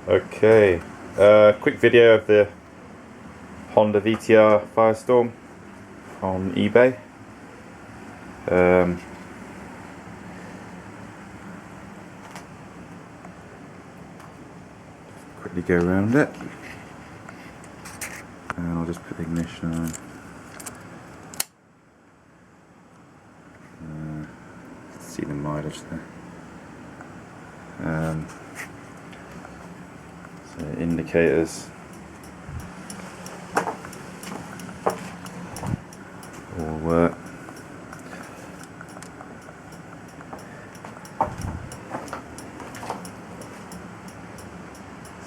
Okay, quick video of the Honda VTR Firestorm on eBay. Quickly go around it, and I'll just put the ignition on. See the mileage there. So indicators all work.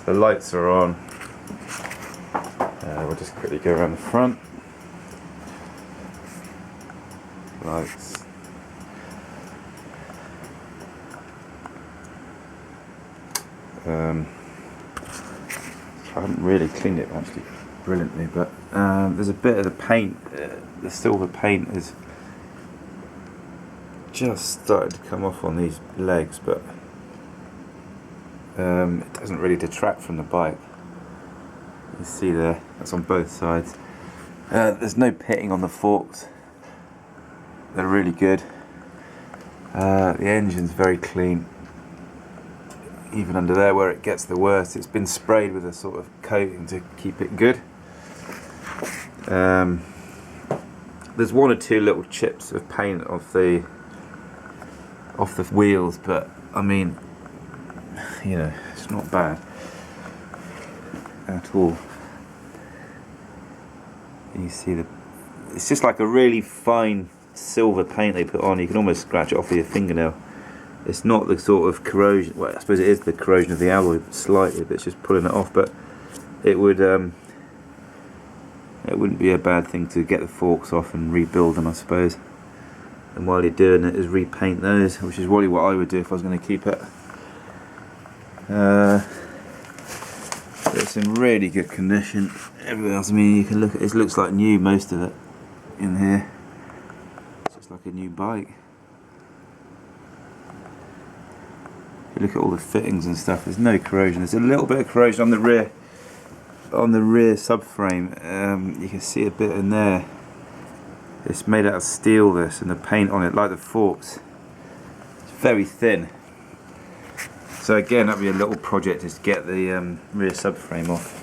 So the lights are on. We'll just quickly go around the front. Lights. I haven't really cleaned it actually brilliantly, but there's a bit of the paint, the silver paint is just started to come off on these legs, but it doesn't really detract from the bike. You see there, that's on both sides. There's no pitting on the forks, they're really good. The engine's very clean. Even under there where it gets the worst, it's been sprayed with a sort of coating to keep it good. There's one or two little chips of paint off the wheels, but I mean, you know, it's not bad at all. You see it's just like a really fine silver paint they put on. You can almost scratch it off with your fingernail. It's not the sort of corrosion, well I suppose it is the corrosion of the alloy slightly, but it's just pulling it off. But it wouldn't be a bad thing to get the forks off and rebuild them, I suppose. And while you're doing it is repaint those, which is really what I would do if I was going to keep it. It's in really good condition. Everywhere else, I mean, you can look at it, looks like new, most of it in here. It's just like a new bike. You look at all the fittings and stuff, there's no corrosion. There's a little bit of corrosion on the rear subframe. You can see a bit in there. It's made out of steel, this, and the paint on it, like the forks, it's very thin. So again, that'd be a little project, is to get the rear subframe off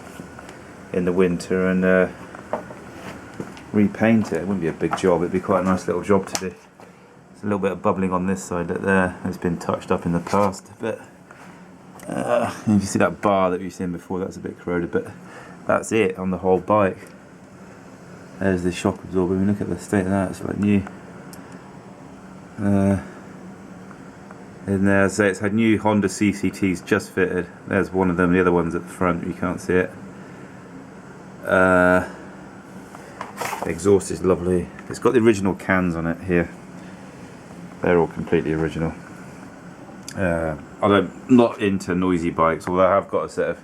in the winter and repaint it. It wouldn't be a big job, it'd be quite a nice little job to do. A little bit of bubbling on this side that there has been touched up in the past, but if you see that bar that you've seen before, that's a bit corroded, but that's it on the whole bike. There's the shock absorber. When you look at the state of that, it's like new. And there's, it's had new Honda CCTs just fitted. There's one of them, the other one's at the front, you can't see it. Exhaust is lovely. It's got the original cans on it here. They're all completely original. I'm not into noisy bikes, although I have got a set of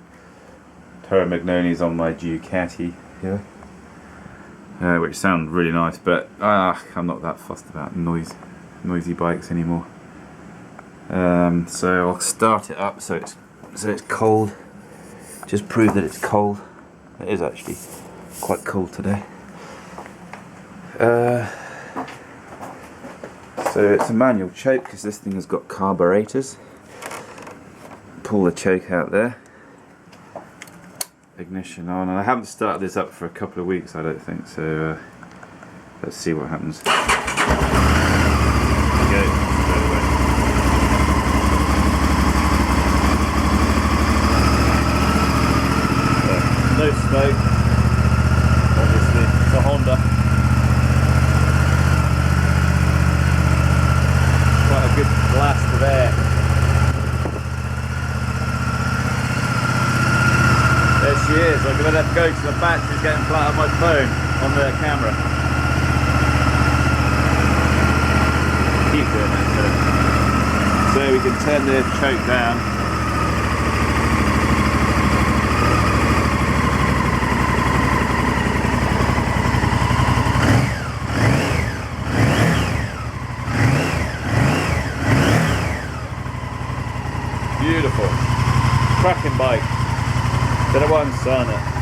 Terramagnonis on my Ducati here, which sound really nice, but I'm not that fussed about noisy bikes anymore. So I'll start it up so it's cold. Just prove that it's cold. It is actually quite cold today. So it's a manual choke because this thing has got carburetors. Pull the choke out there. Ignition on, and I haven't started this up for a couple of weeks, I don't think, so let's see what happens. Okay, no smoke, obviously, it's a Honda. Quite a good blast of air. There she is. I'm going to let go because the battery's getting flat on my phone on the camera. Keep doing that, so we can turn the choke down. Beautiful. Cracking bike. Don't know why I'm starting it.